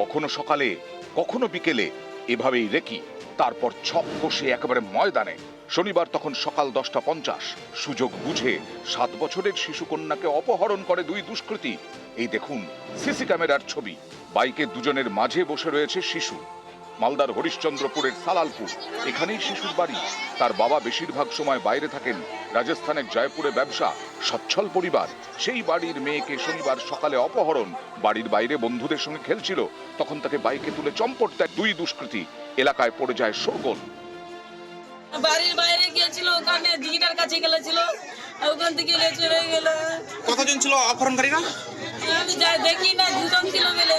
কখনো সকালে কখনো বিকেলে এভাবেই রেকি, তারপর ছক কষে একেবারে ময়দানে। শনিবার তখন সকাল 10:50, সুযোগ বুঝে 7 বছরের শিশুকন্যাকে অপহরণ করে দুই দুষ্কৃতী। এই দেখুন সিসি ক্যামেরার ছবি। বাইকে দুজনের মাঝে বসে রয়েছে শিশু। মালদার হরিশ্চন্দ্রপুরের সালালপুর, এখানেই শিশুর বাড়ি। তার বাবা বেশিরভাগ সময় বাইরে থাকেন। রাজস্থানের জয়পুরে ব্যবসা, সচ্ছল পরিবার। সেই বাড়ির মেয়েকে শনিবার সকালে অপহরণ। বাড়ির বাইরে বন্ধুদের সঙ্গে খেলছিল, তখন তাকে বাইকে তুলে চম্পট দেয় দুই দুষ্কৃতী। এলাকায় পড়ে যায় শোরগোল। বাড়ির বাইরে গিয়েছিল, ওখানে দিঘিটার কাছে গেছিল, ওখান থেকে চলে গেল। কতজন ছিল অপহরণকারীরা? আমি যাই দেখি না, দুজন ছিল বলে।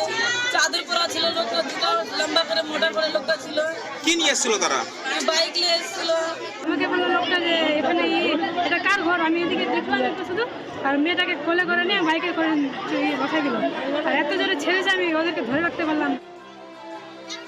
চাদর পরা ছিল লোকটা, দুটো লম্বা করে মোটা করে লোকটা ছিল। কি নিয়ে এসেছিল তারা? বাইক নিয়ে এসেছিল। আমাকে বললো লোকটা যে এখানে এটা কার ঘর, আমি এদিকে দেখলাম একটু শুধু, আর মেয়েটাকে কোলে করে নিয়ে বাইকে করে বসাই দিল। আর এত জোরে ছেড়েছে, আমি ওদেরকে ধরে রাখতে পারলাম।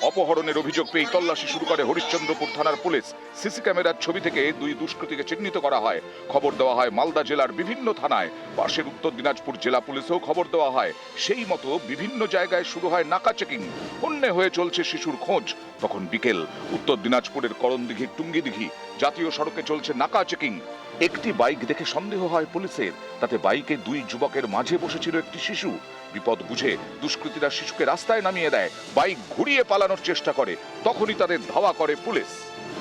অপহরণের অভিযোগ পেয়ে তল্লাশি শুরু করে হরিশ্চন্দ্রপুর থানার পুলিশ। সিসি ক্যামেরার ছবি থেকে দুই দুষ্কৃতীকে চিহ্নিত করা হয়। খবর দেওয়া হয় মালদা জেলার বিভিন্ন থানায়। পাশের উত্তর দিনাজপুর জেলা পুলিশেও খবর দেওয়া হয়। সেই মতো বিভিন্ন জায়গায় শুরু হয় নাকা চেকিং। হন্যে হয়ে চলছে শিশুর খোঁজ। তখন বিকেল, উত্তর দিনাজপুরের করণদিঘি টুঙ্গিদিঘি জাতীয় সড়কে চলছে নাকা চেকিং। একটি বাইক দেখে সন্দেহ হয় পুলিশের। তাতে বাইকে দুই যুবকের মাঝে বসেছিল একটি শিশু। বিপদ বুঝে দুষ্কৃতীরা শিশুকে রাস্তায় নামিয়ে দেয়, বাইক ঘুরিয়ে পালানোর চেষ্টা করে। তখনই তাদের ধাওয়া করে পুলিশ।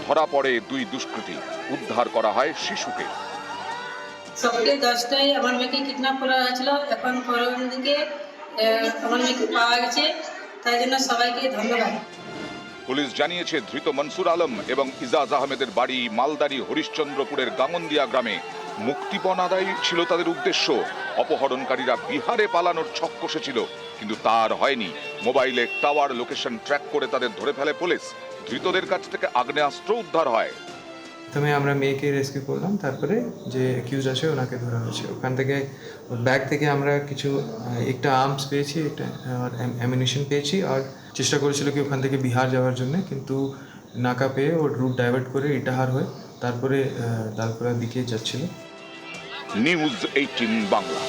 ধরা পড়ে দুই দুষ্কৃতী, উদ্ধার করা হয় শিশুকে। সকালে 10টায় আমার মেয়েকে কিডন্যাপ করা হয়েছিল। এখন পরের দিকে আমার মেয়েকে পাওয়া গেছে, তাই জন্য সবাইকে ধন্যবাদ। পুলিশ জানিয়েছে ধৃত মনসুর আলম এবং ইজাজ আহমেদের বাড়ি মালদারি হরিশ্চন্দ্রপুরের গাঙ্গন্দিয়া গ্রামে। মুক্তিপণ আদায় ছিল তাদের উদ্দেশ্য। অপহরণকারীরা বিহারে পালানোর ছক কষেছিল, কিন্তু তার হয়নি। মোবাইলে টাওয়ার লোকেশন ট্র্যাক করে তাদের ধরে ফেলে পুলিশ। ধৃতদের কাছ থেকে আগ্নেয়াস্ত্র উদ্ধার হয়। প্রথমে আমরা মেয়েকে রেস্কিউ করলাম, তারপরে যে অ্যাকিউজ আছে ওনাকে ধরা হয়েছে। ওখান থেকে ব্যাগ থেকে আমরা কিছু একটা আর্মস পেয়েছি, একটা অ্যামিনিশন পেয়েছি, আর চেষ্টা করেছিল কি ওখান থেকে বিহার যাওয়ার জন্য, কিন্তু নাকা পেয়ে ওর রুট ডাইভার্ট করে ইটাহার হয়ে তারপরে লালপুরার দিকে যাচ্ছিল। নিউজ 18 বাংলা।